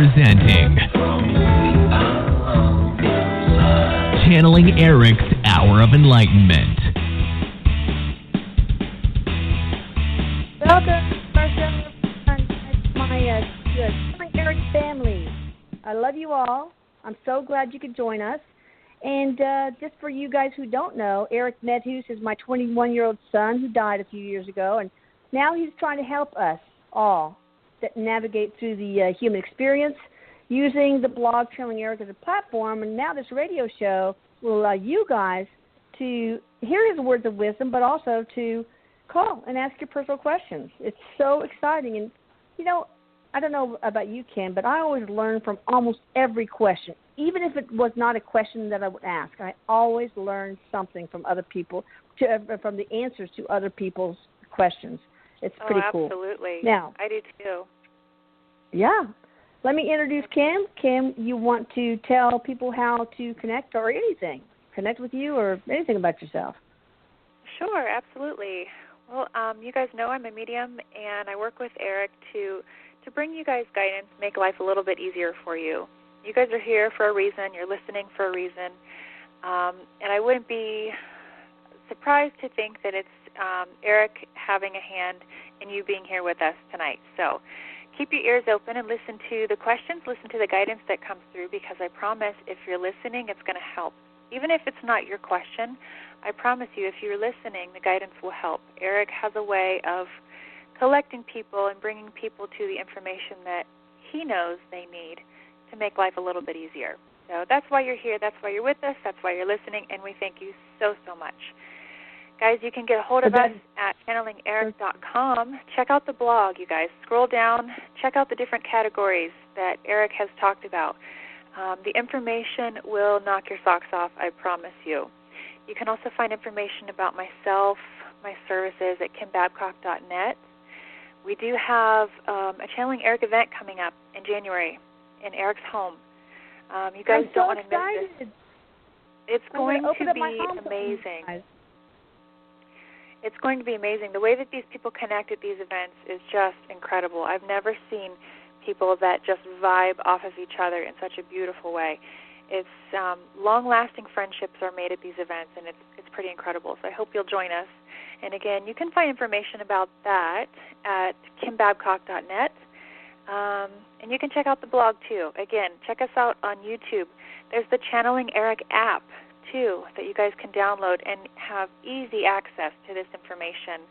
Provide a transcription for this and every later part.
presenting Channeling Erik's Hour of Enlightenment. Welcome to our show, my Erik family. I love you all. I'm so glad you could join us. And just for you guys who don't know, Erik Medhus is my 21-year-old son who died a few years ago, and now he's trying to help us all that navigate through the human experience using the blog Channeling Erik as a platform. And now this radio show will allow you guys to hear his words of wisdom, but also to call and ask your personal questions. It's so exciting. And, you know, I don't know about you, Kim, but I always learn from almost every question. Even if it was not a question that I would ask, I always learn something from other people, from the answers to other people's questions. It's pretty cool. Absolutely. Now, I do too. Yeah. Let me introduce Kim. Kim, you want to tell people how to connect or anything, connect with you or anything about yourself? Sure, absolutely. Well, you guys know I'm a medium, and I work with Erik to bring you guys guidance, make life a little bit easier for you. You guys are here for a reason. You're listening for a reason. And I wouldn't be surprised to think that it's Erik having a hand in you being here with us tonight. So keep your ears open and listen to the questions, listen to the guidance that comes through, because I promise if you're listening, it's going to help. Even if it's not your question, I promise you if you're listening, the guidance will help. Erik has a way of collecting people and bringing people to the information that he knows they need to make life a little bit easier. So that's why you're here, that's why you're with us, that's why you're listening, and we thank you so, so much. Guys, you can get a hold of us at channelingerik.com. Check out the blog, you guys. Scroll down, check out the different categories that Erik has talked about. The information will knock your socks off, I promise you. You can also find information about myself, my services at kimbabcock.net. We do have a Channeling Erik event coming up in January in Erik's home. You guys don't want to miss this. It's going to be amazing. It's going to be amazing. The way that these people connect at these events is just incredible. I've never seen people that just vibe off of each other in such a beautiful way. It's long-lasting friendships are made at these events, and it's pretty incredible. So I hope you'll join us. And again, you can find information about that at kimbabcock.net. And you can check out the blog, too. Again, check us out on YouTube. There's the Channeling Erik app, too, that you guys can download and have easy access to this information.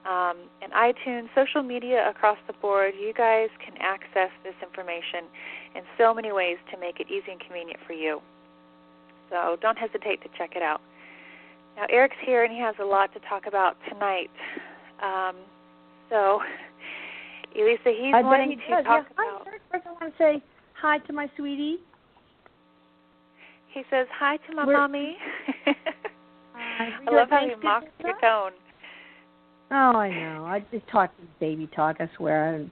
And iTunes, social media across the board, you guys can access this information in so many ways to make it easy and convenient for you. So don't hesitate to check it out. Now, Erik's here, and he has a lot to talk about tonight. So, Elisa, he's wanting to talk about... First, I want to say hi to my sweetie. He says hi to my mommy. I love how he mocks your tone. Oh, I know. I just talked baby talk, I swear. It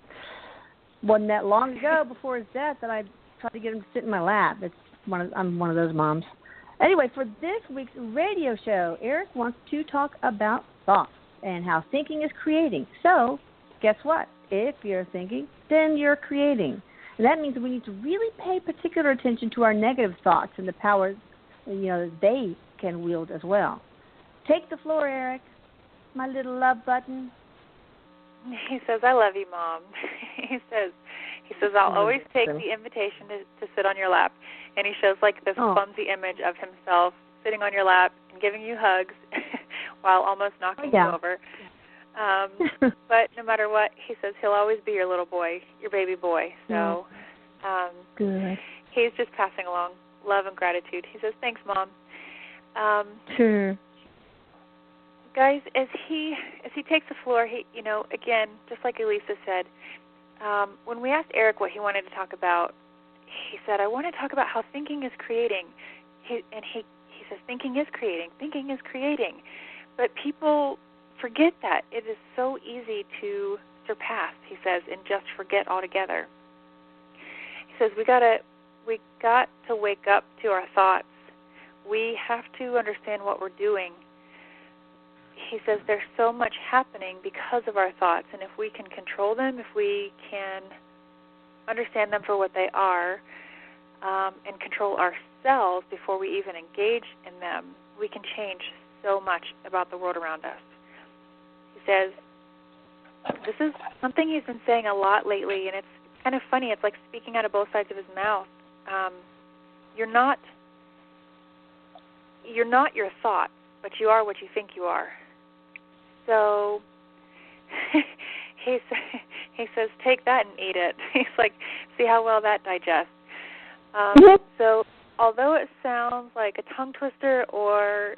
wasn't that long ago before his death that I tried to get him to sit in my lap. I'm one of those moms. Anyway, for this week's radio show, Erik wants to talk about thoughts and how thinking is creating. So, guess what? If you're thinking, then you're creating. And that means we need to really pay particular attention to our negative thoughts and the power, that they can wield as well. Take the floor, Erik. My little love button. He says, I love you, Mom. He says, I'll always take the invitation to sit on your lap. And he shows like this clumsy image of himself sitting on your lap and giving you hugs while almost knocking you over. But no matter what, he says he'll always be your little boy, your baby boy. So good. He's just passing along love and gratitude. He says, thanks, Mom. Sure. Guys, as he takes the floor, he, again, just like Elisa said, when we asked Erik what he wanted to talk about, he said, I want to talk about how thinking is creating. He says, thinking is creating. But people forget that. It is so easy to surpass, he says, and just forget altogether. He says, we got to wake up to our thoughts. We have to understand what we're doing. He says there's so much happening because of our thoughts, and if we can control them, if we can understand them for what they are, and control ourselves before we even engage in them, we can change so much about the world around us. He says, this is something he's been saying a lot lately, and it's kind of funny. It's like speaking out of both sides of his mouth. You're not your thoughts, but you are what you think you are. So he says, take that and eat it. He's like, see how well that digests. So although it sounds like a tongue twister or,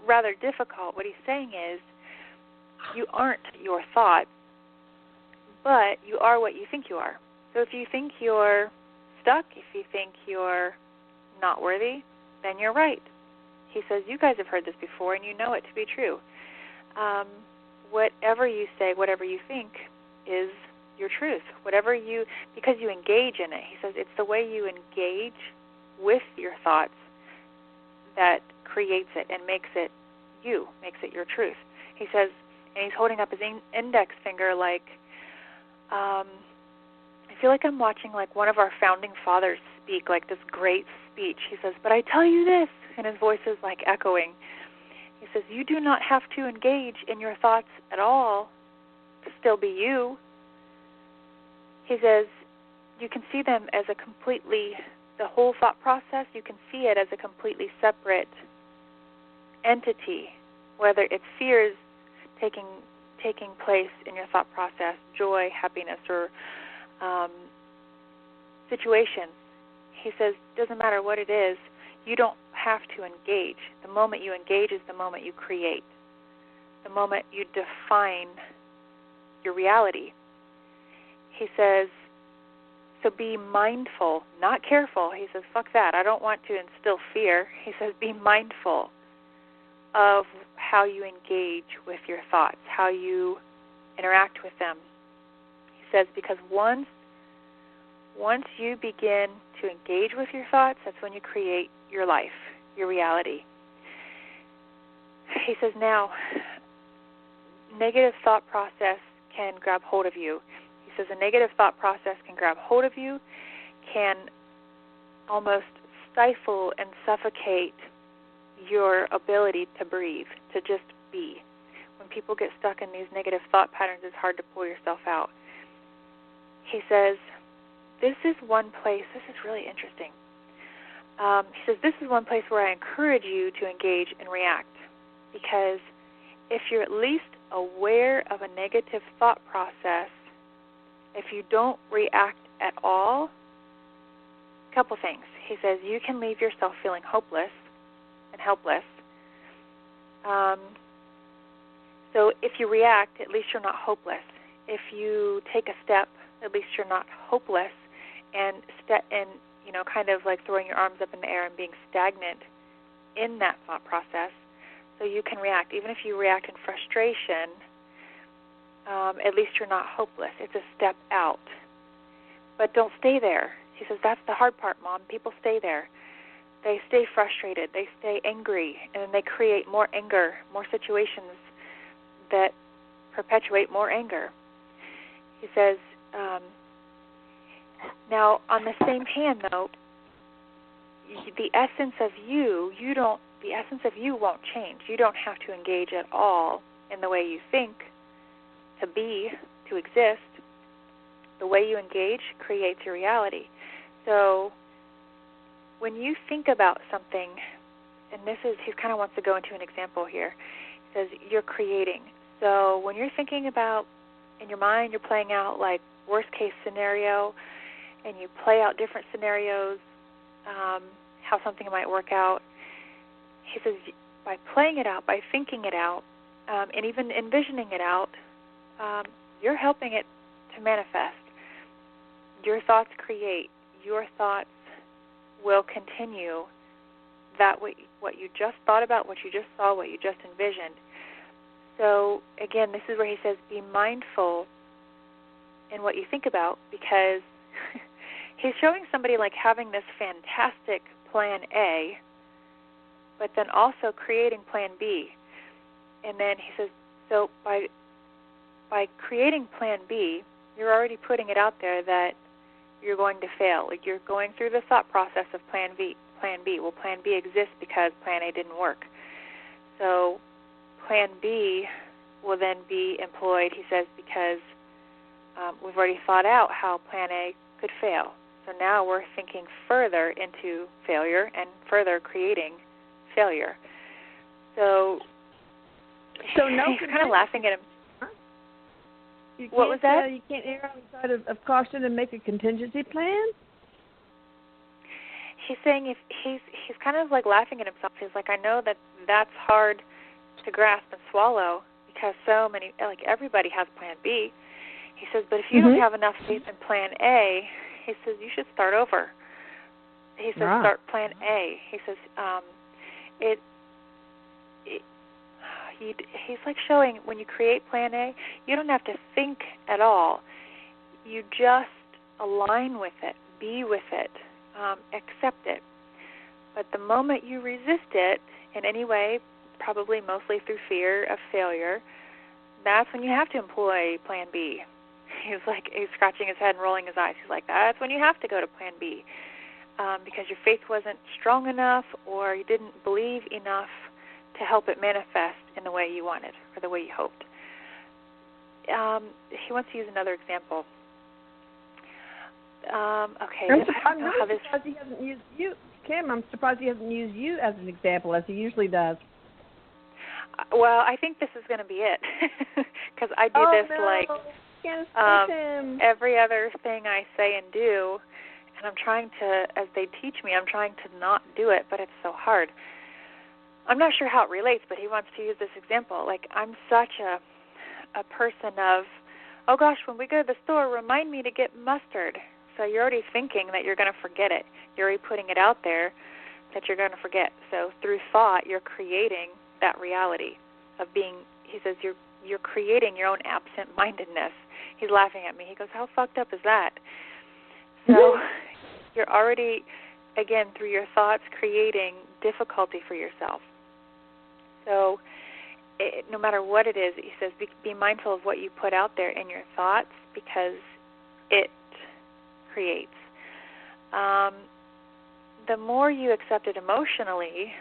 rather difficult, what he's saying is you aren't your thought, but you are what you think you are. So if you think you're stuck, if you think you're not worthy, then you're right. He says, you guys have heard this before, and you know it to be true. Whatever you say, whatever you think is your truth. Because you engage in it. He says it's the way you engage with your thoughts that creates it and makes it you, makes it your truth. He says, and he's holding up his index finger like, I feel like I'm watching like one of our founding fathers speak, like this great speech. He says, but I tell you this, and his voice is like echoing. He says, you do not have to engage in your thoughts at all to still be you. He says, you can see them as the whole thought process, you can see it as a completely separate entity, whether it's fears taking place in your thought process, joy, happiness, or situations. He says, doesn't matter what it is, you don't have to engage. The moment you engage is the moment you create, the moment you define your reality. He says, so be mindful, not careful. He says, fuck that. I don't want to instill fear. He says, be mindful of how you engage with your thoughts, how you interact with them. He says, because once you begin to engage with your thoughts, that's when you create your life, your reality. He says, now, negative thought process can grab hold of you. He says a negative thought process can grab hold of you, can almost stifle and suffocate your ability to breathe, to just be. When people get stuck in these negative thought patterns, it's hard to pull yourself out. He says, this is one place, this is really interesting. He says, this is one place where I encourage you to engage and react, because if you're at least aware of a negative thought process, if you don't react at all, a couple things. He says, you can leave yourself feeling hopeless and helpless. So if you react, at least you're not hopeless. If you take a step, at least you're not hopeless and kind of like throwing your arms up in the air and being stagnant in that thought process. So you can react. Even if you react in frustration, at least you're not hopeless. It's a step out. But don't stay there. He says, that's the hard part, Mom. People stay there. They stay frustrated. They stay angry. And then they create more anger, more situations that perpetuate more anger. He says, now, on the same hand, though, the essence of you won't change. You don't have to engage at all in the way you think to be, to exist. The way you engage creates your reality. So when you think about something, and he kind of wants to go into an example here. He says you're creating. So when you're thinking about, in your mind, you're playing out like worst case scenario, and you play out different scenarios, how something might work out. He says by playing it out, by thinking it out, and even envisioning it out, you're helping it to manifest. Your thoughts create. Your thoughts will continue what you just thought about, what you just saw, what you just envisioned. So, again, this is where he says be mindful in what you think about, because he's showing somebody like having this fantastic plan A, but then also creating plan B. And then he says, so by creating plan B, You're already putting it out there that you're going to fail. Like, you're going through the thought process of Plan B. Well, Plan B exists because Plan A didn't work. So Plan B will then be employed, he says, because we've already thought out how Plan A could fail. So now we're thinking further into failure and further creating failure. So no, he's kind of laughing at him. What was that? You can't err on the side of caution and make a contingency plan? He's saying if he's kind of like laughing at himself. He's like, I know that's hard to grasp and swallow because so many, like everybody has Plan B. He says, but if you don't have enough faith in Plan A, he says you should start over. He says start Plan A. He says he's like showing when you create Plan A, you don't have to think at all. You just align with it, be with it, accept it. But the moment you resist it in any way, probably mostly through fear of failure, that's when you have to employ Plan B. He's scratching his head and rolling his eyes. He's like, that's when you have to go to Plan B because your faith wasn't strong enough or you didn't believe enough to help it manifest in the way you wanted or the way you hoped. He wants to use another example. Okay. I'm really surprised he hasn't used you, Kim. I'm surprised he hasn't used you as an example as he usually does. Well, I think this is going to be it because I do this every other thing I say and do, and I'm trying to, as they teach me, I'm trying to not do it, but it's so hard. I'm not sure how it relates, but he wants to use this example. Like, I'm such a person of, oh gosh, when we go to the store, remind me to get mustard. So you're already thinking that you're going to forget it. You're already putting it out there that you're going to forget. So through thought, you're creating that reality of being, he says, you're creating your own absent-mindedness. He's laughing at me. He goes, how fucked up is that? So you're already, again, through your thoughts, creating difficulty for yourself. So no matter what it is, he says, be mindful of what you put out there in your thoughts because it creates. The more you accept it emotionally,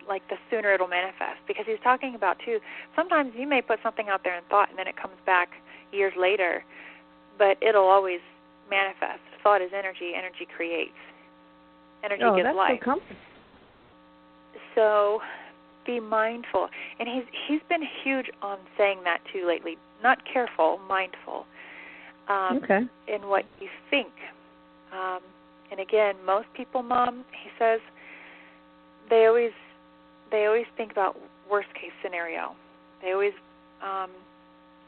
like the sooner it'll manifest. Because he's talking about, too, sometimes you may put something out there in thought and then it comes back years later, but it'll always manifest. Thought is energy. Energy creates. Energy gives life. So comforting. So be mindful. And he's been huge on saying that, too, lately. Not careful, mindful in what you think. And, again, most people, Mom, he says, they always think about worst-case scenario. They always,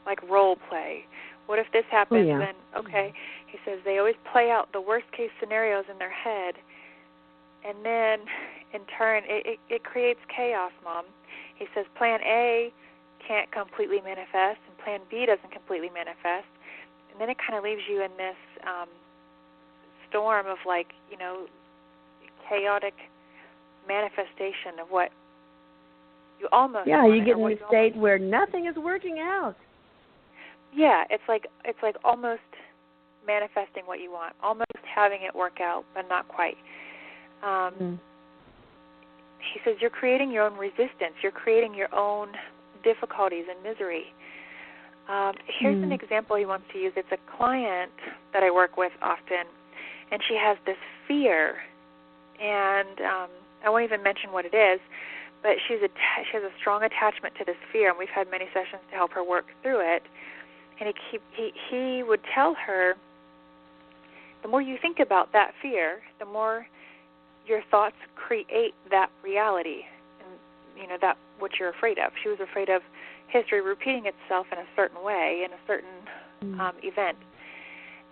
like, role play. What if this happens? Then, okay. He says they always play out the worst-case scenarios in their head, and then, in turn, it creates chaos, Mom. He says Plan A can't completely manifest, and Plan B doesn't completely manifest, and then it kind of leaves you in this storm of, like, chaotic manifestation of what you almost want. You get in a state where nothing is working out. Yeah, it's like almost manifesting what you want, almost having it work out, but not quite. He says you're creating your own resistance. You're creating your own difficulties and misery. Here's an example he wants to use. It's a client that I work with often, and she has this fear, and I won't even mention what it is, but she has a strong attachment to this fear, and we've had many sessions to help her work through it. And he would tell her, the more you think about that fear, the more your thoughts create that reality, and that what you're afraid of. She was afraid of history repeating itself in a certain way, in a certain event.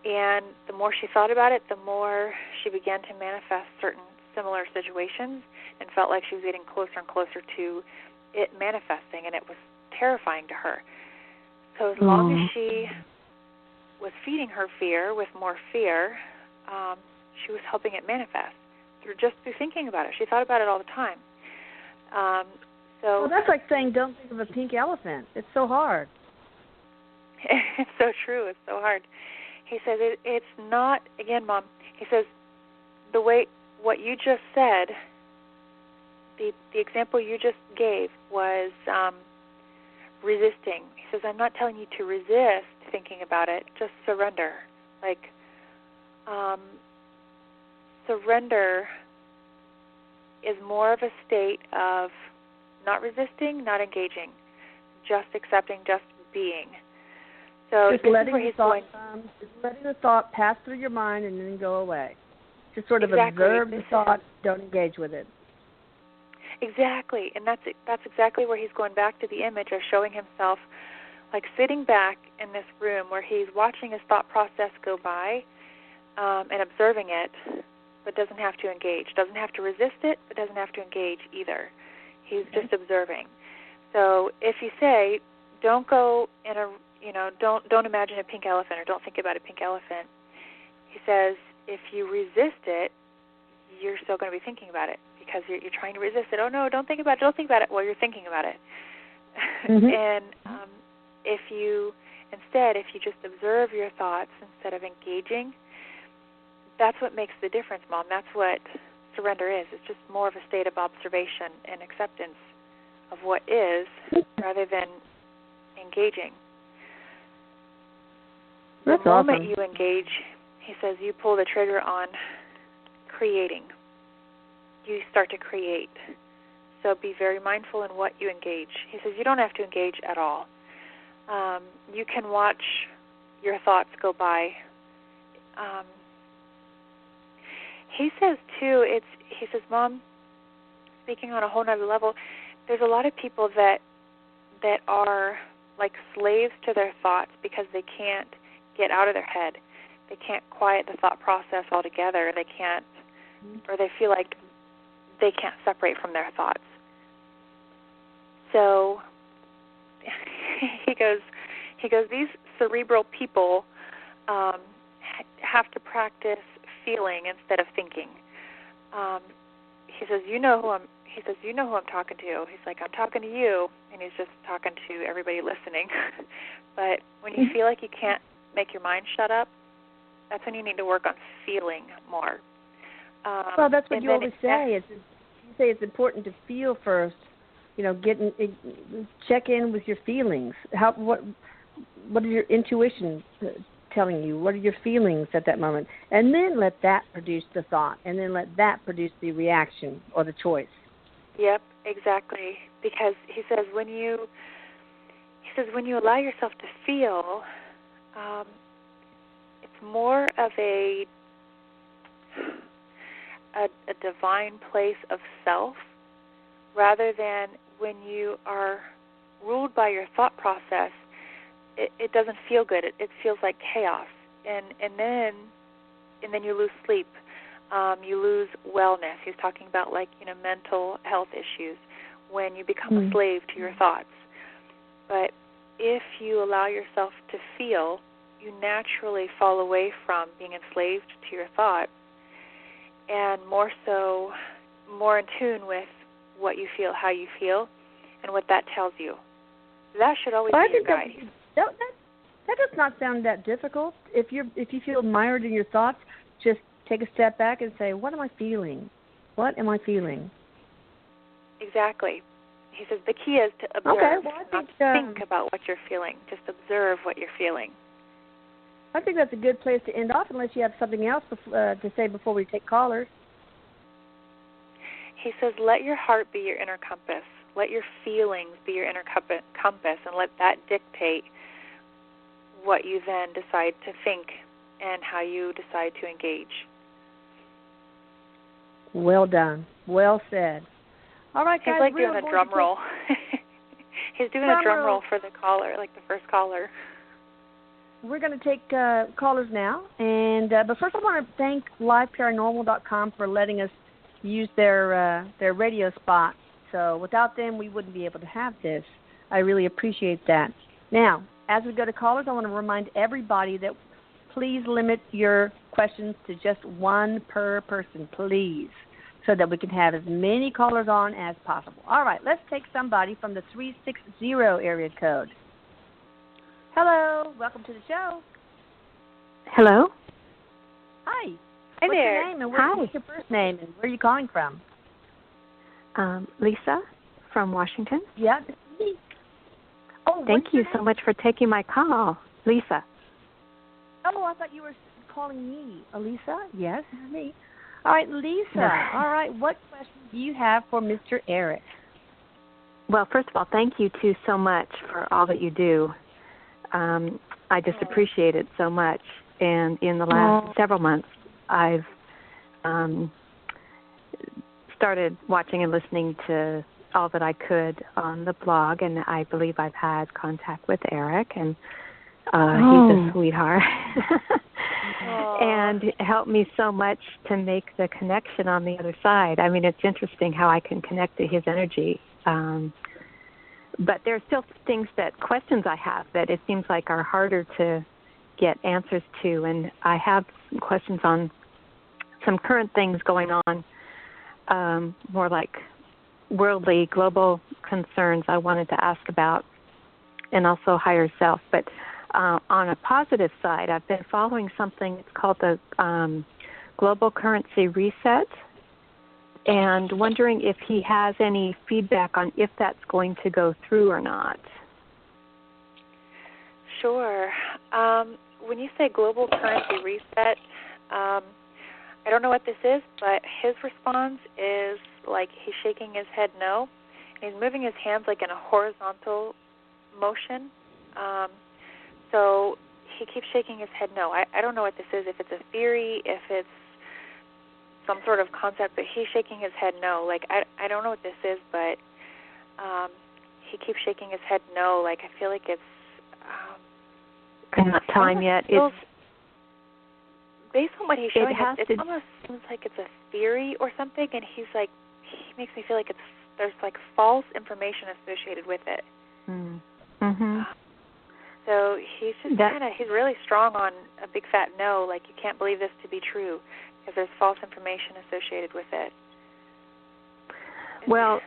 And the more she thought about it, the more she began to manifest certain similar situations and felt like she was getting closer and closer to it manifesting, and it was terrifying to her. So as long as she was feeding her fear with more fear, she was helping it manifest through thinking about it. She thought about it all the time. Well, that's like saying don't think of a pink elephant. It's so hard. It's so true. It's so hard. He says it's not, again, Mom, he says the way, what you just said, the example you just gave was resisting. He says, I'm not telling you to resist thinking about it, just surrender. Like, surrender is more of a state of not resisting, not engaging, just accepting, just being. So just letting the thought pass through your mind and then go away. Just sort of observe the thought, don't engage with it. Exactly, and that's exactly where he's going back to the image of showing himself like sitting back in this room where he's watching his thought process go by and observing it, but doesn't have to engage, doesn't have to resist it, but doesn't have to engage either. He's just observing. So if you say, don't go in a, don't imagine a pink elephant or don't think about a pink elephant, he says if you resist it, you're still going to be thinking about it because you're trying to resist it. Oh, no, don't think about it. Well, you're thinking about it. And if you just observe your thoughts instead of engaging, that's what makes the difference, Mom. That's what surrender is. It's just more of a state of observation and acceptance of what is rather than engaging. That's the moment awesome. you engage, he says, you pull the trigger on creating. You start to create. So be very mindful in what you engage. He says you don't have to engage at all. You can watch your thoughts go by. He says, too, he says, Mom, speaking on a whole nother level, there's a lot of people that are like slaves to their thoughts because they can't get out of their head. They can't quiet the thought process altogether. They can't, or they feel like they can't separate from their thoughts. So he goes, these cerebral people have to practice feeling instead of thinking. He says, you know who I'm talking to. He's like, I'm talking to you, and he's just talking to everybody listening. But when you feel like you can't make your mind shut up, that's when you need to work on feeling more. Well, that's what you always say. You say it's important to feel first. Check in with your feelings. What is your intuition telling you? What are your feelings at that moment? And then let that produce the thought, and then let that produce the reaction or the choice. Yep, exactly. Because he says when you allow yourself to feel, it's more of a divine place of self rather than when you are ruled by your thought process. It doesn't feel good. It feels like chaos, and then you lose sleep. You lose wellness. He's talking about mental health issues when you become a slave to your thoughts. But if you allow yourself to feel, you naturally fall away from being enslaved to your thoughts and more in tune with what you feel, how you feel, and what that tells you. That should always be your guide. That does not sound that difficult. If you feel mired in your thoughts, just take a step back and say, what am I feeling? What am I feeling? Exactly. He says the key is to observe, not think about what you're feeling. Just observe what you're feeling. I think that's a good place to end off, unless you have something else to say before we take callers. He says, let your heart be your inner compass. Let your feelings be your inner compass, and let that dictate what you then decide to think and how you decide to engage. Well done. Well said. All right, guys. He's like doing a drum roll. He's doing a drum roll for the caller, like the first caller. We're going to take callers now, but first I want to thank liveparanormal.com for letting us use their radio spot. So without them, we wouldn't be able to have this. I really appreciate that. Now, as we go to callers, I want to remind everybody that please limit your questions to just one per person, please, so that we can have as many callers on as possible. All right, let's take somebody from the 360 area code. Hello. Welcome to the show. Hello. Hi. Hi What's there. your name and Hi. what's your first name and where are you calling from? Lisa from Washington. Yeah, this is me. Oh, Thank what's you your so name? much for taking my call. Lisa. Oh, I thought you were calling me. Elisa? Yes, this is me. All right, Lisa. No. All right, what question do you have for Mr. Erik? Well, first of all, thank you too so much for all that you do. I just appreciate it so much. And in the last several months, I've started watching and listening to all that I could on the blog, and I believe I've had contact with Erik, and he's a sweetheart. And helped me so much to make the connection on the other side. I mean, it's interesting how I can connect to his energy. But there are still questions I have that it seems like are harder to get answers to. And I have some questions on some current things going on, more like worldly, global concerns I wanted to ask about, and also higher self. But on a positive side, I've been following something, it's called the Global Currency Reset, and wondering if he has any feedback on if that's going to go through or not. Sure. When you say global currency reset, I don't know what this is, but his response is like he's shaking his head no, and he's moving his hands like in a horizontal motion. So he keeps shaking his head no. I don't know what this is, if it's a theory, if it's some sort of concept, but he's shaking his head no. Like, I don't know what this is, but he keeps shaking his head no. Like, I feel like it's... not time yet. It's based on what he's showing, it almost seems like it's a theory or something, and he makes me feel like there's like false information associated with it. Mm-hmm. So he's just he's really strong on a big fat no, like you can't believe this to be true because there's false information associated with it. Well,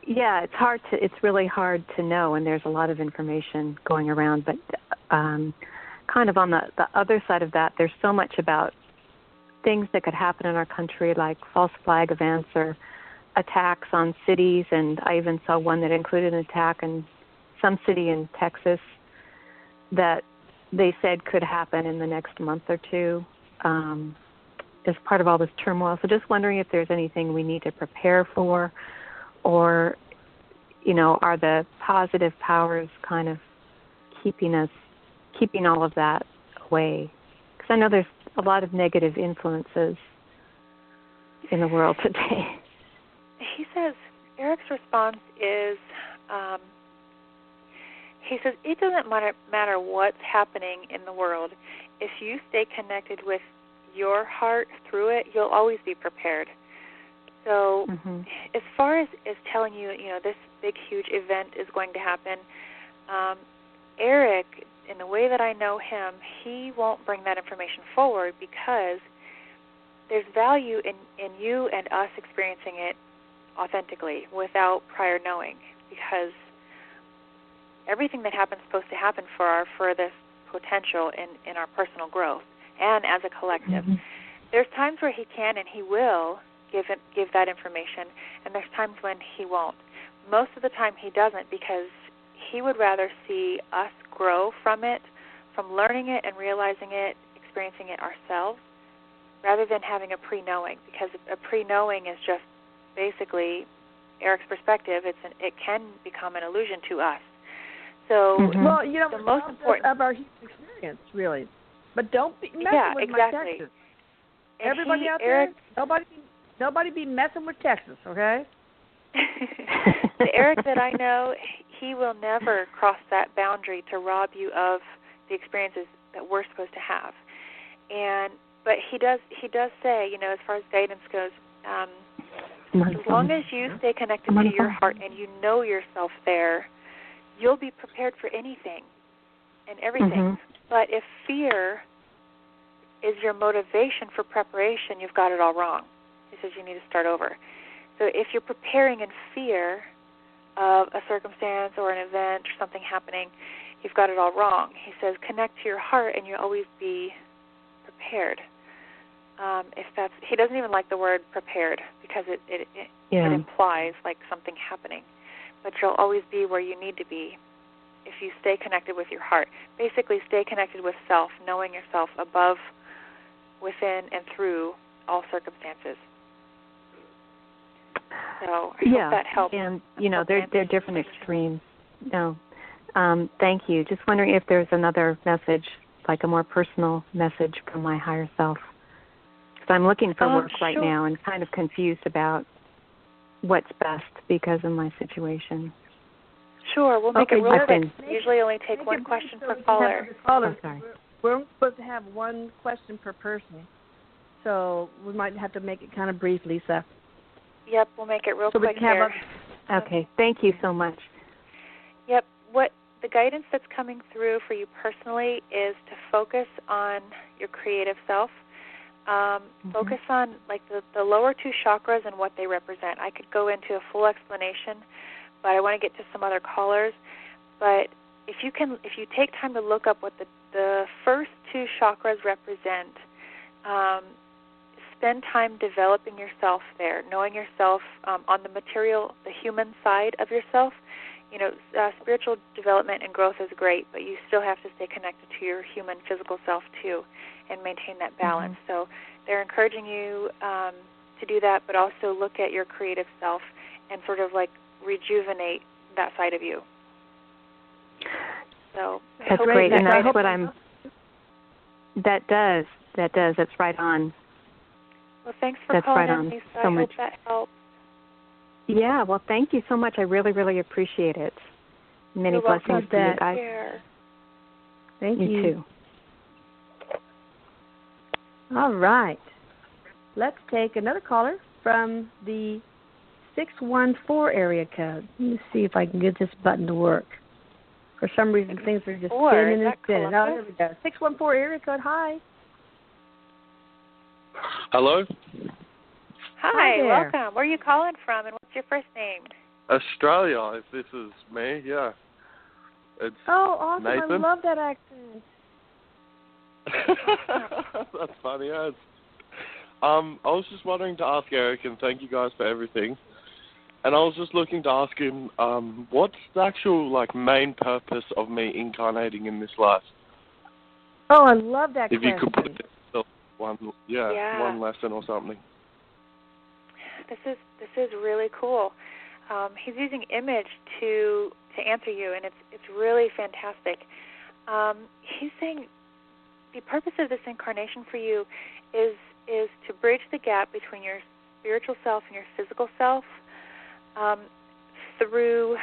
yeah, it's really hard to know, and there's a lot of information going around, but kind of on the other side of that, there's so much about things that could happen in our country, like false flag events or attacks on cities, and I even saw one that included an attack in some city in Texas that they said could happen in the next month or two as part of all this turmoil. So just wondering if there's anything we need to prepare for, or, are the positive powers kind of keeping all of that away? Because I know there's a lot of negative influences in the world today. He says, Erik's response is, he says, it doesn't matter what's happening in the world. If you stay connected with your heart through it, you'll always be prepared. So as far as telling you, this big, huge event is going to happen, Erik, in the way that I know him, he won't bring that information forward because there's value in you and us experiencing it authentically without prior knowing, because everything that happens is supposed to happen for our furthest potential in our personal growth and as a collective. There's times where he can and he will give that information, and there's times when he won't. Most of the time he doesn't, because he would rather see us grow from it, from learning it and realizing it, experiencing it ourselves, rather than having a pre-knowing, because a pre-knowing is just basically Erik's perspective. It can become an illusion to us. So, well, the most important of our human experience, really. But don't be messing with exactly. my Texas. And everybody out there, nobody be messing with Texas, okay? The Erik that I know, he will never cross that boundary to rob you of the experiences that we're supposed to have. But he does say, as far as guidance goes, as long as you stay connected to your heart and you know yourself there, you'll be prepared for anything and everything. But if fear is your motivation for preparation, you've got it all wrong. He says you need to start over. So if you're preparing in fear of a circumstance or an event or something happening, you've got it all wrong. He says connect to your heart and you'll always be prepared. He doesn't even like the word prepared because it implies like something happening. But you'll always be where you need to be if you stay connected with your heart. Basically, stay connected with self, knowing yourself above, within, and through all circumstances. So I hope that helps. And, they're different extremes. No. Thank you. Just wondering if there's another message, like a more personal message from my higher self. Because I'm looking for work right now and kind of confused about what's best because of my situation. Sure, we'll make it real quick. Usually only take one question per caller. Oh, sorry. We're only supposed to have one question per person, so we might have to make it kind of brief, Lisa. Yep, we'll make it real quick here. Okay, thank you so much. Yep, what the guidance that's coming through for you personally is to focus on your creative self. Focus on like the lower two chakras and what they represent. I could go into a full explanation, but I want to get to some other callers. But if you take time to look up what the first two chakras represent, spend time developing yourself there, knowing yourself on the material, the human side of yourself. Spiritual development and growth is great, but you still have to stay connected to your human physical self too and maintain that balance. So they're encouraging you to do that, but also look at your creative self and sort of like rejuvenate that side of you. So that's great, and that's what I'm. That does. That's right on. Well, thanks for calling in, Lisa. I hope that helps. Yeah, well, thank you so much. I really, really appreciate it. Many blessings to you guys. Thank you. You too. All right. Let's take another caller from the 614 area code. Let me see if I can get this button to work. For some reason, things are just spinning and spinning. Oh, here we go. 614 area code, hi. Hello? Hi, welcome. Where are you calling from, and what's your first name? Australia, if this is me, yeah. It's awesome. Nathan. I love that accent. That's funny as. I was just wanting to ask Erik, and thank you guys for everything. And I was just looking to ask him, what's the actual main purpose of me incarnating in this life? Oh, I love that question. If you could put it one lesson or something. This is really cool. He's using image to answer you, and it's really fantastic. He's saying the purpose of this incarnation for you is to bridge the gap between your spiritual self and your physical self through,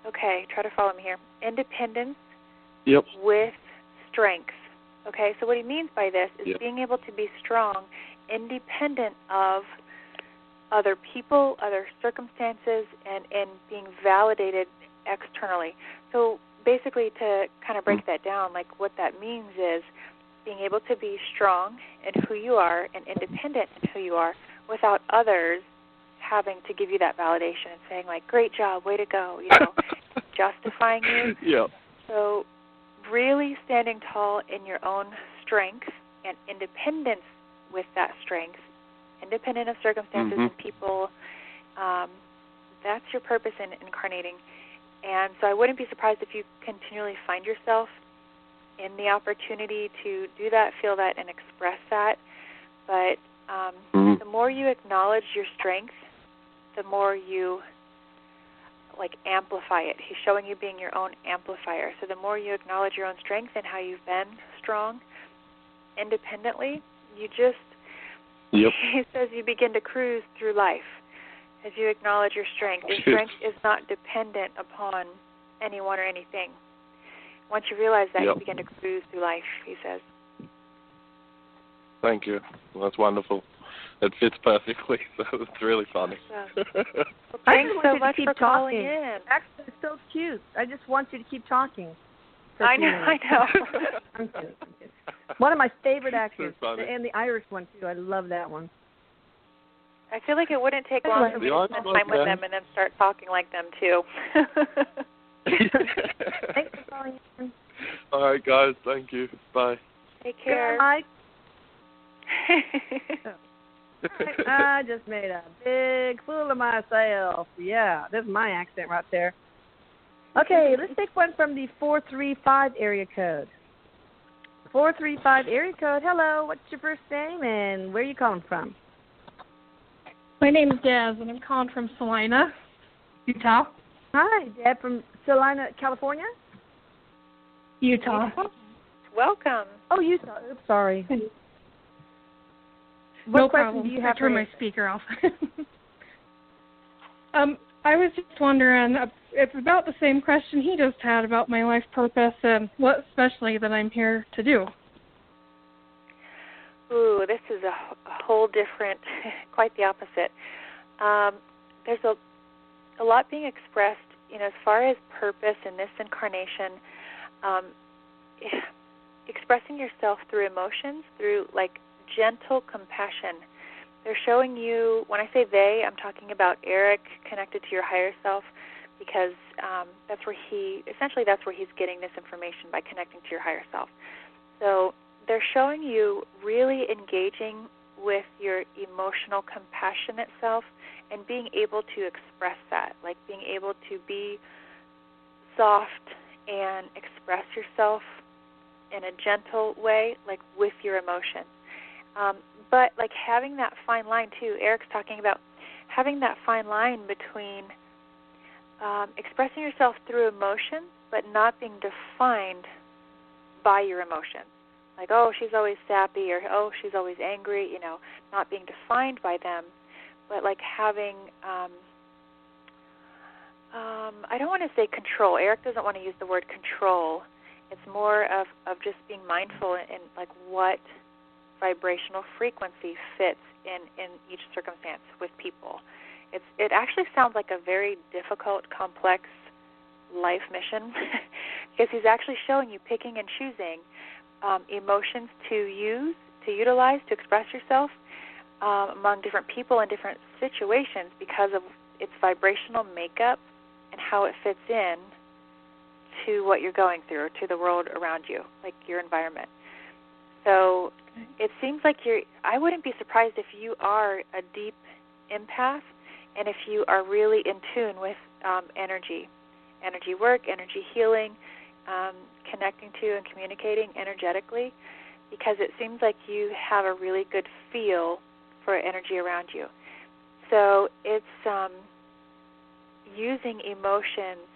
try to follow me here, independence with strength. Okay, so what he means by this is being able to be strong, independent of other people, other circumstances, and being validated externally. So basically, to kind of break that down, what that means is being able to be strong in who you are and independent in who you are without others having to give you that validation and saying, great job, way to go, justifying you. Yeah. So really standing tall in your own strength and independence with that strength, independent of circumstances and people, that's your purpose in incarnating. And so I wouldn't be surprised if you continually find yourself in the opportunity to do that, feel that, and express that. But the more you acknowledge your strength, the more you amplify it. He's showing you being your own amplifier. So the more you acknowledge your own strength and how you've been strong independently, he says you begin to cruise through life as you acknowledge your strength. Your strength is not dependent upon anyone or anything. Once you realize that, you begin to cruise through life, he says. Thank you. Well, that's wonderful. It fits perfectly, so it's really funny. Thanks so much for calling in. Actually, it's so cute. I just want you to keep talking. I know. I'm kidding. One of my favorite actors, and the Irish one, too. I love that one. I feel like it wouldn't take long for me to spend time with them and then start talking like them, too. Thanks for calling in. right, guys. Thank you. Bye. Take care. Good night. I just made a big fool of myself. Yeah, this is my accent right there. Okay, let's take one from the 435 area code. 435 area code. Hello, what's your first name and where are you calling from? My name is Daz, and I'm calling from Salina, Utah. Hi, Deb from Salina, California? Utah. Welcome. Oh, Utah. Oops, sorry. No What question problem. do you have? I turned my speaker off. I was just wondering, it's about the same question he just had about my life purpose and what especially that I'm here to do. Ooh, this is a whole different, quite the opposite. There's a lot being expressed, as far as purpose in this incarnation, expressing yourself through emotions, through gentle compassion. They're showing you, when I say they, I'm talking about Erik connected to your higher self, because that's where he's getting this information, by connecting to your higher self. So they're showing you really engaging with your emotional, compassionate self and being able to express that, like being able to be soft and express yourself in a gentle way, like with your emotions. But having that fine line too, Erik's talking about having that fine line between expressing yourself through emotions but not being defined by your emotions. Like, oh, she's always sappy, or oh, she's always angry, not being defined by them, but having, I don't want to say control. Erik doesn't want to use the word control. It's more of just being mindful in what vibrational frequency fits in each circumstance with people. It actually sounds like a very difficult, complex life mission because he's actually showing you picking and choosing emotions to utilize, to express yourself among different people and different situations because of its vibrational makeup and how it fits in to what you're going through or to the world around you, like your environment. So it seems like I wouldn't be surprised if you are a deep empath and if you are really in tune with energy work, energy healing, connecting to and communicating energetically, because it seems like you have a really good feel for energy around you. So it's using emotions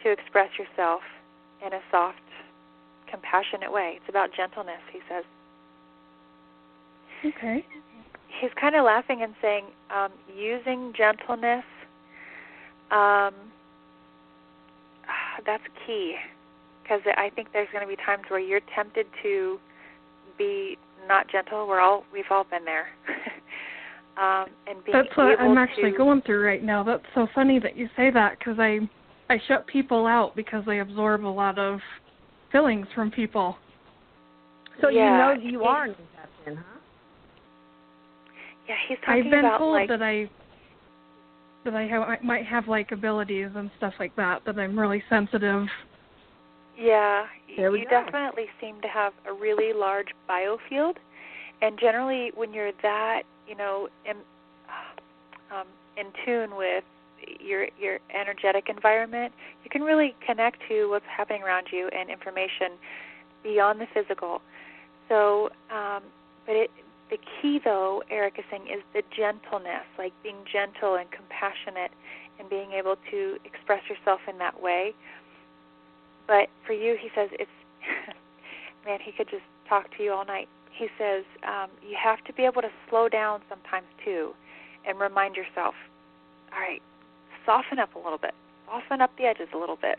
to express yourself in a soft, compassionate way. It's about gentleness, he says. Okay. He's kind of laughing and saying, using gentleness, that's key, because I think there's going to be times where you're tempted to be not gentle. We've all been there. And being That's what I'm able actually going through right now. That's so funny that you say that, because I shut people out because they absorb a lot of feelings from people. So yeah, you are an empath then, huh? Yeah, he's talking I've been about told that I might have abilities and stuff like that I'm really sensitive. Yeah, you definitely seem to have a really large biofield, and generally when you're that, in tune with your energetic environment, you can really connect to what's happening around you and information beyond the physical. So, the key, though, Erik is saying, is the gentleness, like being gentle and compassionate and being able to express yourself in that way. But for you, he says, it's, man, he could just talk to you all night. He says, you have to be able to slow down sometimes, too, and remind yourself, all right, soften up a little bit, soften up the edges a little bit.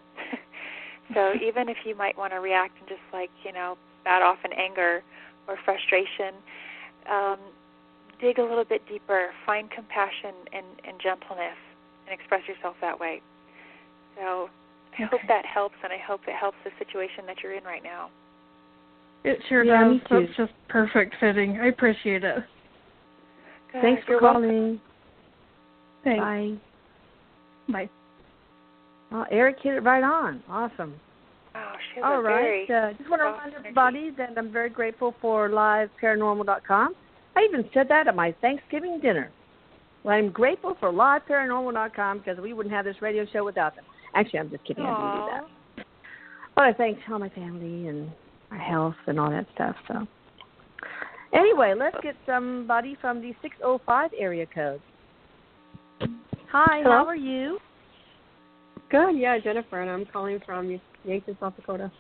So even if you might want to react and just bat off in anger or frustration, dig a little bit deeper, find compassion and gentleness, and express yourself that way. So I hope that helps, and I hope it helps the situation that you're in right now. It sure does. Me too. That's just perfect fitting. I appreciate it. Good. Thanks for You're calling. Thanks. Bye. Bye. Well, Erik hit it right on. Awesome. Oh, All right. Just want to remind everybody that I'm very grateful for liveparanormal.com. I even said that at my Thanksgiving dinner. Well, I'm grateful for liveparanormal.com because we wouldn't have this radio show without them. Actually, I'm just kidding. I didn't do that. But I thank all my family and my health and all that stuff. So, anyway, let's get somebody from the 605 area code. Hi, Hello? how are you? Good, yeah, Jennifer, and I'm calling from Yankton, South Dakota.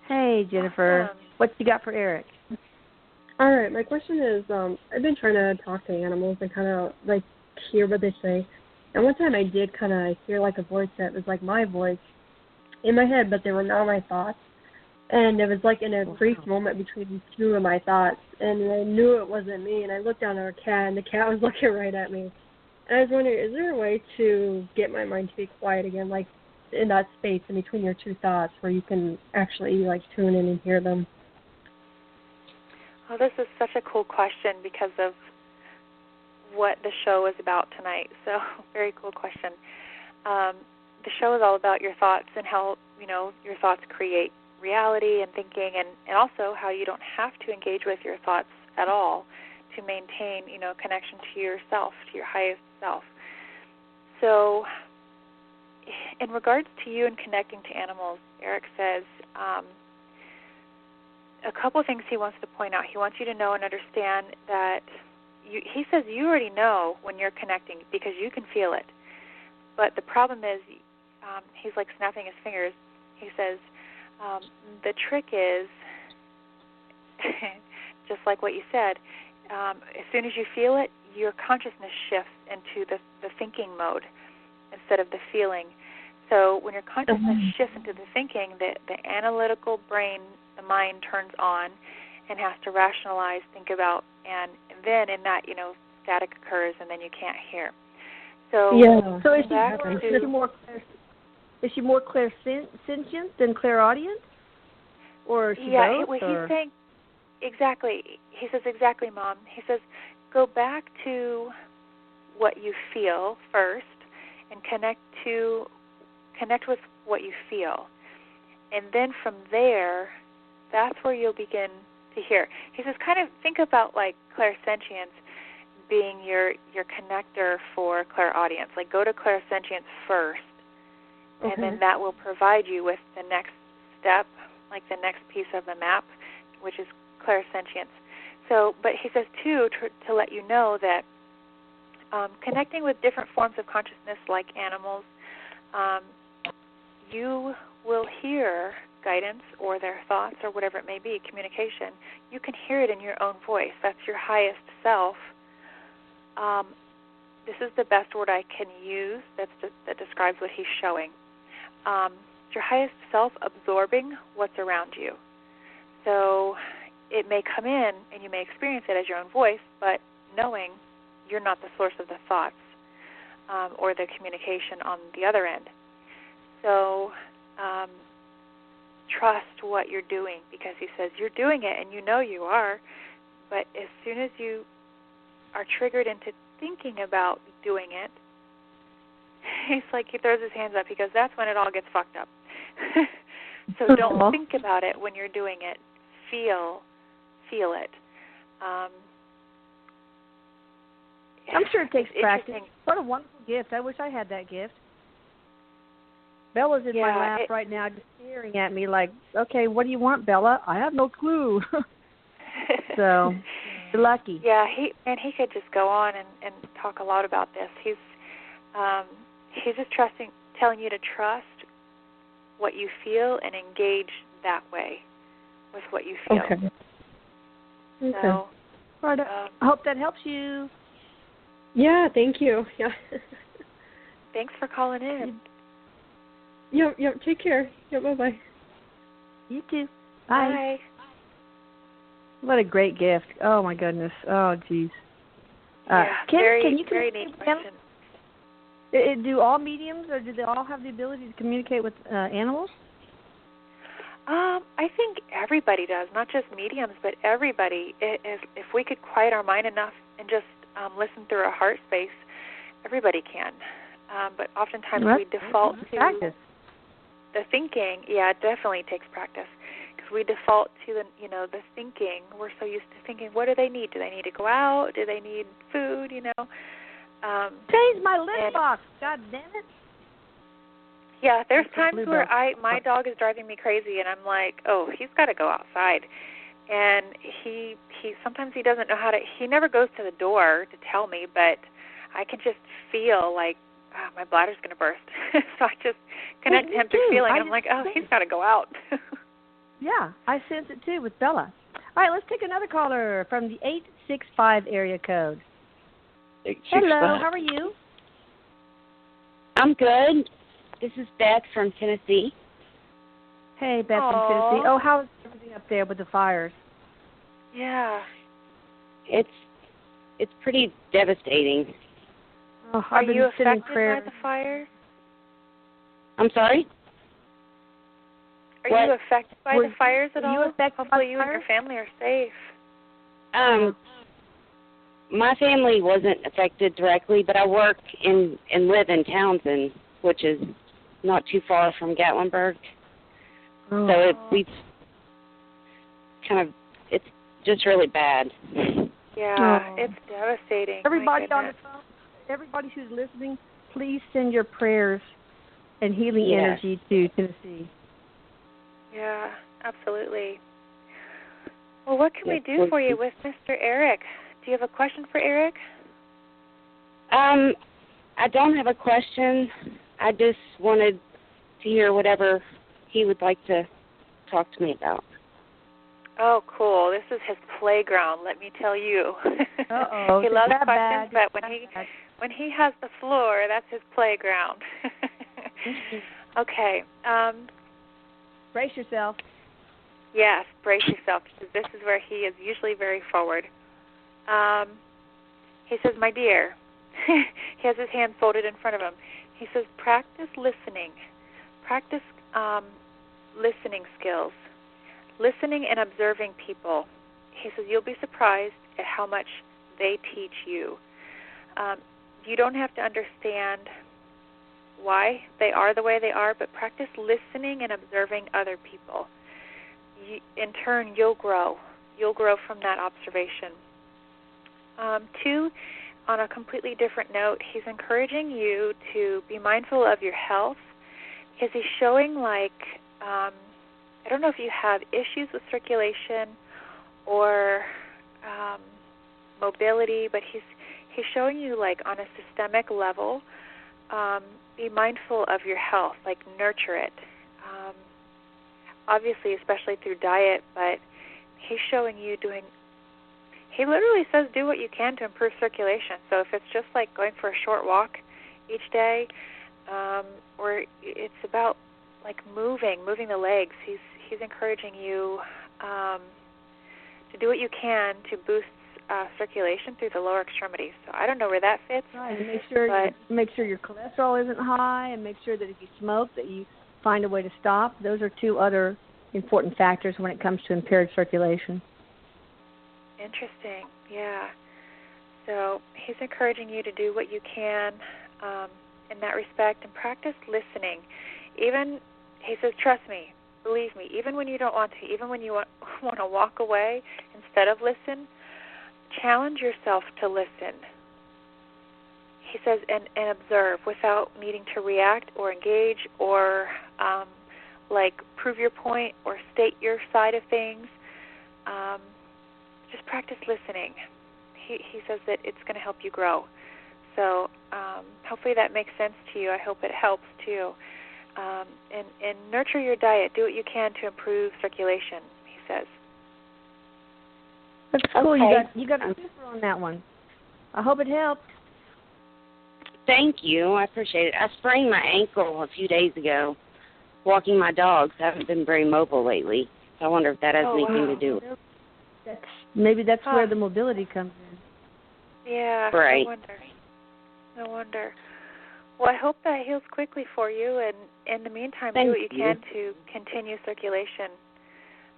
Hey, Jennifer. Awesome. What you got for Erik? All right, my question is, I've been trying to talk to animals and kind of, like, hear what they say. And one time I did kind of hear, like, a voice that was, like, my voice in my head, but they were not my thoughts. And it was, like, in a brief moment between two of my thoughts. And I knew it wasn't me, and I looked down at our cat, and the cat was looking right at me. And I was wondering, is there a way to get my mind to be quiet again, like, in that space in between your two thoughts where you can actually, like, tune in and hear them? Well, this is such a cool question because of what the show is about tonight. So, very cool question. The show is all about your thoughts and how, your thoughts create reality and thinking, and also how you don't have to engage with your thoughts at all to maintain, connection to yourself, to your highest self. So, in regards to you and connecting to animals, Erik says a couple of things he wants to point out. He wants you to know and understand that he says you already know when you're connecting because you can feel it. But the problem is, he's like snapping his fingers. He says the trick is, just like what you said, as soon as you feel it, your consciousness shifts into the thinking mode instead of the feeling. So when your consciousness shifts into the thinking, the analytical brain, the mind turns on and has to rationalize, think about, and then in that, static occurs and then you can't hear. So, yeah. So is she more clairsentient than clairaudient? Or is she both? He's saying, exactly. He says, exactly, Mom. He says, go back to what you feel first and connect with what you feel. And then from there, that's where you'll begin to hear. He says, kind of think about like clairsentience being your connector for clairaudience. Like go to clairsentience first, and then that will provide you with the next step, like the next piece of the map, which is clairsentience. So, but he says, too, to let you know that connecting with different forms of consciousness like animals, you will hear guidance or their thoughts or whatever it may be, communication. You can hear it in your own voice. That's your highest self. This is the best word I can use that describes what he's showing. Your highest self absorbing what's around you. So it may come in and you may experience it as your own voice, but knowing you're not the source of the thoughts or the communication on the other end. So trust what you're doing, because he says you're doing it and you know you are, but as soon as you are triggered into thinking about doing it, he's like, he throws his hands up. He goes, that's when it all gets fucked up. So don't think about it when you're doing it. Feel it. I'm sure it takes practice. What a wonderful gift. I wish I had that gift. Bella's in my lap right now just staring at me like, okay, what do you want, Bella? I have no clue. So, you're lucky. Yeah, he could just go on and talk a lot about this. He's just telling you to trust what you feel and engage that way with what you feel. Okay. So, I hope that helps you. Yeah, thank you. Yeah. Thanks for calling in. Yep, take care. Yep, bye-bye. You too. Bye. Bye. What a great gift. Oh, my goodness. Oh, geez. Very neat question. Do all mediums, or do they all have the ability to communicate with animals? I think everybody does, not just mediums, but everybody. If we could quiet our mind enough and just listen through our heart space, everybody can. But oftentimes we default to... Practice. the thinking, yeah, it definitely takes practice. Because we default to the thinking. We're so used to thinking, what do they need? Do they need to go out? Do they need food? Change my lip box. God damn it. Yeah, there's times where my dog is driving me crazy, and I'm like, oh, he's got to go outside. And he sometimes he doesn't know how to. He never goes to the door to tell me, but I can just feel like my bladder's going to burst. So I just connect him to feeling. I'm like, oh, he's got to go out. Yeah, I sense it too with Bella. All right, let's take another caller from the 865 area code. 865. Hello, how are you? I'm good. This is Beth from Tennessee. Hey, Beth from Tennessee. Oh, how's everything up there with the fires? Yeah. It's pretty devastating. Oh, are you affected by the fires? I'm sorry? Are you affected by the fires at all? Hopefully you and your family are safe. My family wasn't affected directly, but I work and live in Townsend, which is not too far from Gatlinburg. Oh. So it's just really bad. Yeah, it's devastating. Everybody on the phone, everybody who's listening, please send your prayers and healing energy to Tennessee. Yeah, absolutely. Well, what can we do for you with Mr. Erik? Do you have a question for Erik? I don't have a question. I just wanted to hear whatever he would like to talk to me about. Oh, cool. This is his playground, let me tell you. Uh-oh. He loves questions, but when he has the floor, that's his playground. Okay. Brace yourself. Yes, brace yourself, because this is where he is usually very forward. He says, my dear, he has his hands folded in front of him. He says, practice listening. Practice listening skills. Listening and observing people. He says, you'll be surprised at how much they teach you. You don't have to understand why they are the way they are, but practice listening and observing other people. In turn, you'll grow. You'll grow from that observation. 2, on a completely different note, he's encouraging you to be mindful of your health, because he's showing I don't know if you have issues with circulation or mobility, but he's showing you on a systemic level, be mindful of your health, nurture it. Obviously, especially through diet, but he's showing you he literally says do what you can to improve circulation. So if it's just going for a short walk each day, or it's about moving the legs, he's encouraging you to do what you can to boost circulation through the lower extremities. So I don't know where that fits. Right, and make sure your cholesterol isn't high, and make sure that if you smoke that you find a way to stop. Those are 2 other important factors when it comes to impaired circulation. Interesting, yeah. So he's encouraging you to do what you can in that respect and practice listening. Even, he says, trust me, believe me, even when you don't want to, even when you want to walk away instead of listen, challenge yourself to listen. He says, and observe without needing to react or engage or prove your point or state your side of things. Just practice listening. He says that it's going to help you grow. So hopefully that makes sense to you. I hope it helps too. And nurture your diet. Do what you can to improve circulation, he says. That's cool. Okay. You got a super on that one. I hope it helps. Thank you. I appreciate it. I sprained my ankle a few days ago walking my dogs. I haven't been very mobile lately. So I wonder if that has anything to do with it. Maybe that's where the mobility comes in. Yeah, right. No wonder. Well, I hope that heals quickly for you, and in the meantime, do what you can to continue circulation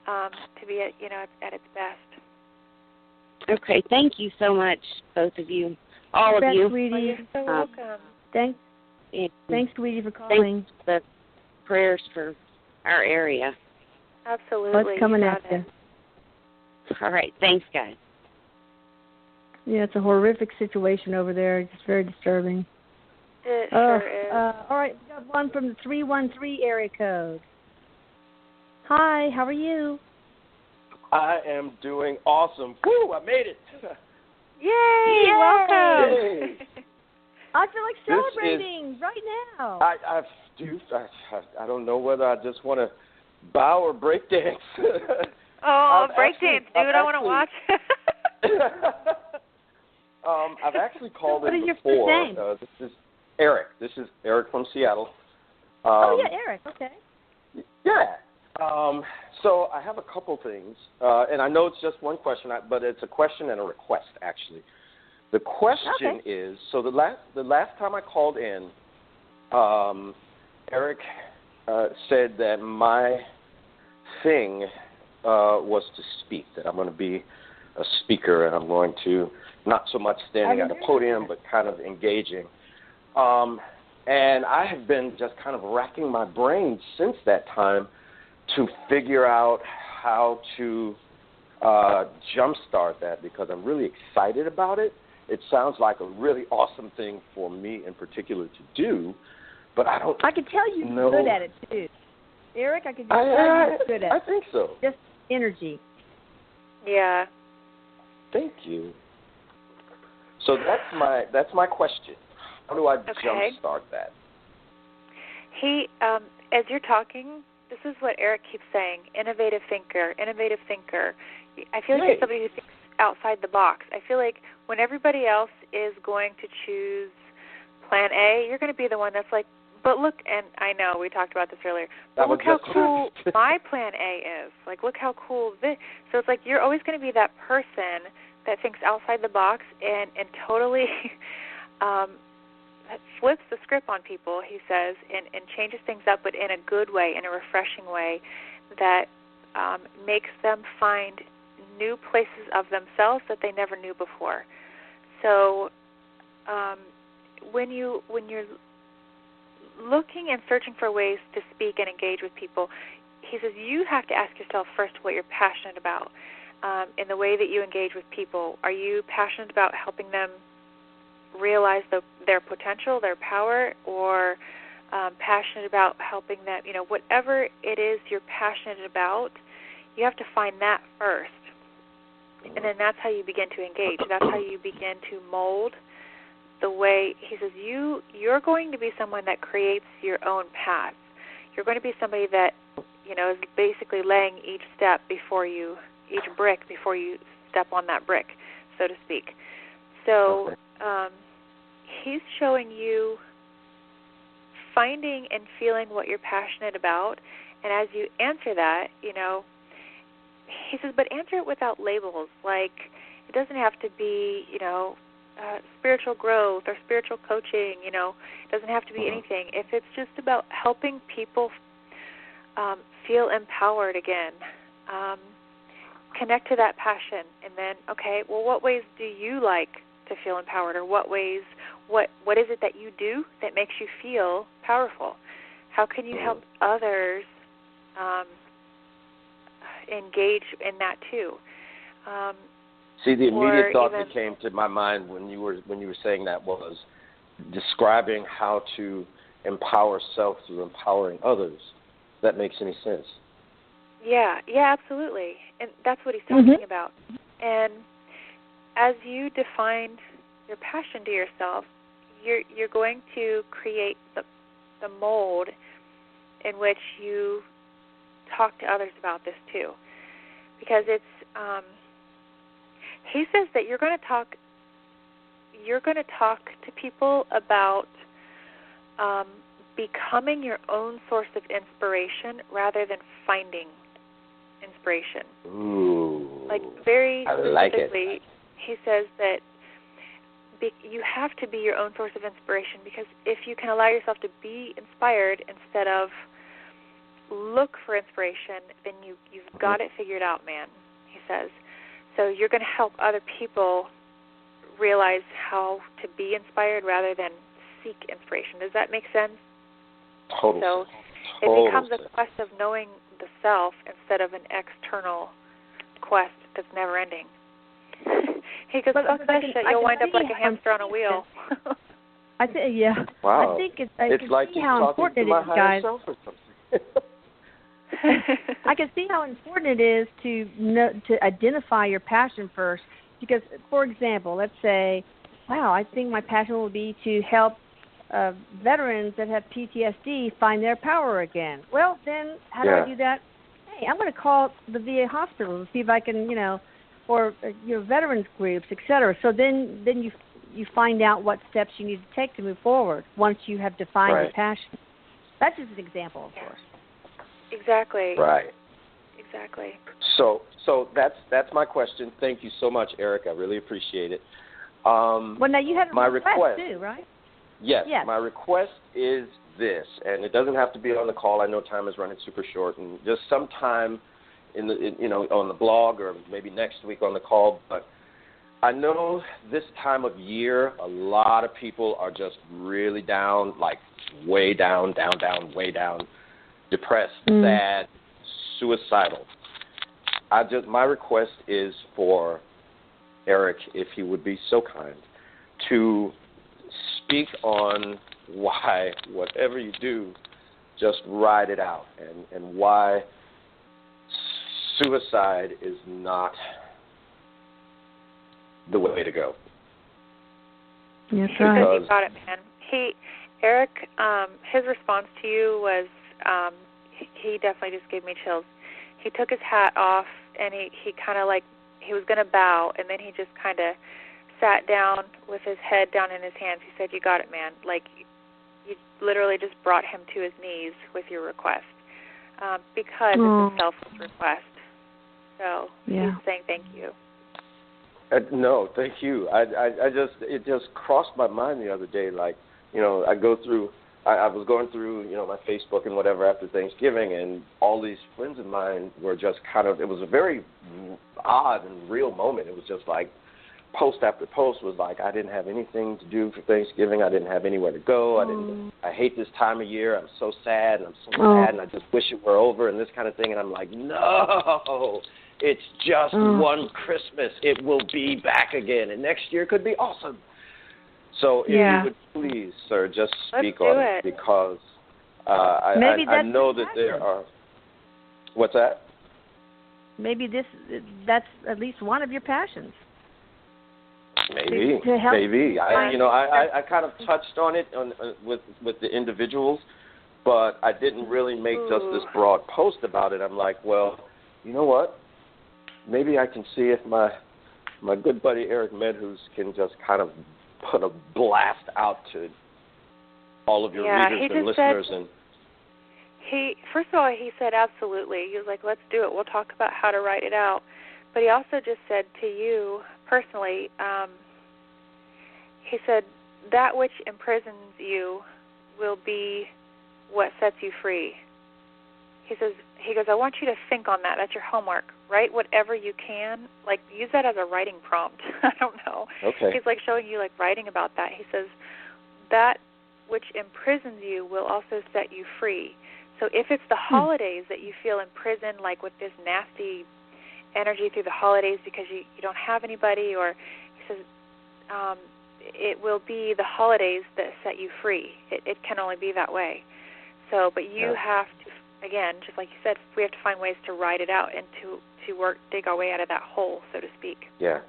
to be at its best. Okay, thank you so much, both of you, all of you. Sweetie. You're so welcome. Thanks, sweetie, for calling. prayers for our area. Absolutely. What's coming at you? All right. Thanks, guys. Yeah, it's a horrific situation over there. It's very disturbing. It sure is. All right, we got one from the 313 area code. Hi, how are you? I am doing awesome. Woo, I made it. Yay! Welcome. I feel like celebrating right now. I don't know whether I just want to bow or break dance. Break dance, dude. I want to watch. I've actually called what in is before. Your first name? This is Erik. This is Erik from Seattle. Erik. Okay. Yeah. So I have a couple things, and I know it's just one question, but it's a question and a request, actually. The question is, so the last time I called in, Erik said that my thing was to speak, that I'm going to be a speaker, and I'm going to not so much standing at a podium, but kind of engaging. And I have been just kind of racking my brain since that time to figure out how to jumpstart that, because I'm really excited about it. It sounds like a really awesome thing for me in particular to do, but I don't. I can tell you're good at it too, Erik. I can tell you're good at it. I think so. Just energy. Yeah. Thank you. So that's my question. How do I jumpstart that? He, as you're talking, this is what Erik keeps saying: innovative thinker, innovative thinker. I feel like he's somebody who thinks outside the box. I feel like when everybody else is going to choose plan A, you're going to be the one that's like, but look, and I know we talked about this earlier, but look how cool my plan A is. Like, look how cool this. So it's like you're always going to be that person that thinks outside the box and totally flips the script on people, he says, and changes things up, but in a good way, in a refreshing way that makes them find new places of themselves that they never knew before. So when you're looking and searching for ways to speak and engage with people, he says you have to ask yourself first what you're passionate about in the way that you engage with people. Are you passionate about helping them realize their potential, their power, or passionate about helping them, whatever it is you're passionate about, you have to find that first. And then that's how you begin to engage. That's how you begin to mold the way, he says, you're going to be someone that creates your own path. You're going to be somebody that, is basically laying each step before you, each brick before you step on that brick, so to speak. So he's showing you finding and feeling what you're passionate about, and as you answer that, he says, but answer it without labels. Like, it doesn't have to be, spiritual growth or spiritual coaching, it doesn't have to be anything. If it's just about helping people feel empowered again, connect to that passion, and then, what ways do you like to feel empowered, or what ways, what is it that you do that makes you feel powerful? How can you help others engage in that too? See, the immediate thought that came to my mind when you were saying that was describing how to empower self through empowering others. That makes any sense? Yeah, absolutely, and that's what he's talking about. And as you define your passion to yourself, you're going to create the mold in which you talk to others about this too, because it's he says that you're going to talk to people about becoming your own source of inspiration rather than finding inspiration. Ooh, like very I like specifically, it. He says that you have to be your own source of inspiration, because if you can allow yourself to be inspired instead of look for inspiration, then you've got it figured out, man, he says. So you're going to help other people realize how to be inspired rather than seek inspiration. Does that make sense? Totally. So It becomes a quest of knowing the self instead of an external quest that's never ending. He goes, fuck that shit, you'll wind up like a hamster on a wheel. I think, yeah. Wow. I think it's like see how important it is, guys. I can see how important it is to identify your passion first. Because, for example, let's say, wow, I think my passion will be to help veterans that have PTSD find their power again. Well, then how do I do that? Hey, I'm going to call the VA hospital and see if I can, or veterans groups, et cetera. So then you find out what steps you need to take to move forward once you have defined your passion. That's just an example, of course. Exactly. Right. Exactly. So that's my question. Thank you so much, Erik. I really appreciate it. Well, now you have a request too, right? Yes. My request is this, and it doesn't have to be on the call. I know time is running super short, and just sometime on the blog or maybe next week on the call. But I know this time of year, a lot of people are just really down, like way down, way down, depressed, sad, suicidal. My request is for Erik, if he would be so kind, to speak on why whatever you do, just ride it out, and why suicide is not the way to go. Yes, right. You got it, man. Erik, his response to you was, he definitely just gave me chills. He took his hat off, and he kind of he was going to bow, and then he just kind of sat down with his head down in his hands. He said, you got it, man. You literally just brought him to his knees with your request, because it's a selfless request. So he's saying thank you. No, thank you. It just crossed my mind the other day. I was going through, my Facebook and whatever after Thanksgiving, and all these friends of mine were just it was a very odd and real moment. It was just like post after post was like, I didn't have anything to do for Thanksgiving. I didn't have anywhere to go. I hate this time of year. I'm so sad, and I'm so mad, and I just wish it were over, and this kind of thing. And I'm like, no, it's just one Christmas. It will be back again, and next year could be awesome. So if you would please, sir, just speak on it, because I know that there are. What's that? Maybe that's at least one of your passions. Maybe. I kind of touched on it with the individuals, but I didn't really make just this broad post about it. I'm like, well, you know what? Maybe I can see if my good buddy Erik Medhus can just kind of put a blast out to all of your readers and listeners. First of all, he said absolutely. He was like, let's do it. We'll talk about how to write it out. But he also just said to you personally, he said, that which imprisons you will be what sets you free. He goes, I want you to think on that. That's your homework. Write whatever you can. Use that as a writing prompt. I don't know. Okay. He's showing you writing about that. He says, that which imprisons you will also set you free. So if it's the holidays that you feel imprisoned, with this nasty energy through the holidays because you don't have anybody, or he says, it will be the holidays that set you free. It can only be that way. So, but you have to, again, just like you said, we have to find ways to write it out and to dig our way out of that hole, so to speak. Yeah.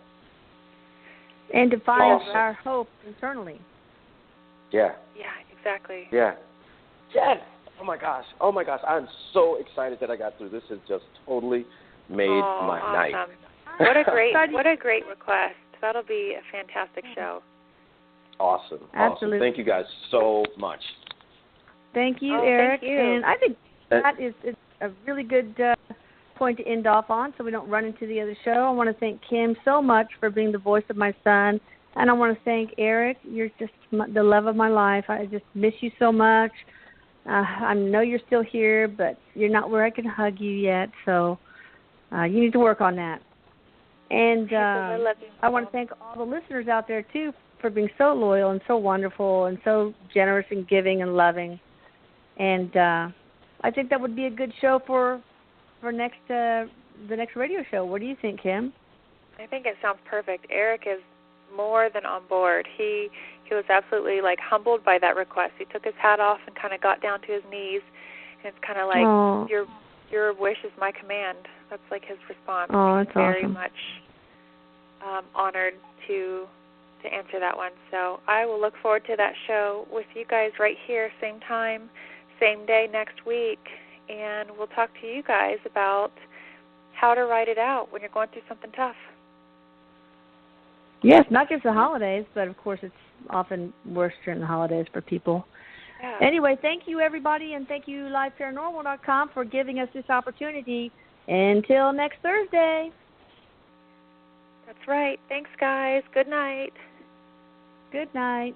And to find our hope internally. Yeah. Yeah, exactly. Yeah. Yes. Oh my gosh. I'm so excited that I got through. This has just totally made my night. What a great request. That'll be a fantastic show. Awesome. Absolutely. Thank you guys so much. Thank you, Erik. Thank you. And I think that is a really good point to end off on, so we don't run into the other show. I want to thank Kim so much for being the voice of my son, and I want to thank Erik. You're just the love of my life. I just miss you so much. I know you're still here, but you're not where I can hug you yet, so you need to work on that. And I want to thank all the listeners out there, too, for being so loyal and so wonderful and so generous and giving and loving. And I think that would be a good show for next the next radio show. What do you think, Kim? I think it sounds perfect. Erik is more than on board. He was absolutely like humbled by that request. He took his hat off and kind of got down to his knees, and it's kind of like your wish is my command. That's like his response. Oh, that's very awesome. much honored to answer that one. So I will look forward to that show with you guys right here, same time, same day next week, and we'll talk to you guys about how to write it out when you're going through something tough. Yes, not just the holidays, but of course it's often worse during the holidays for people. Yeah. Anyway, thank you, everybody, and thank you, LiveParanormal.com, for giving us this opportunity. Until next Thursday. That's right. Thanks, guys. Good night. Good night.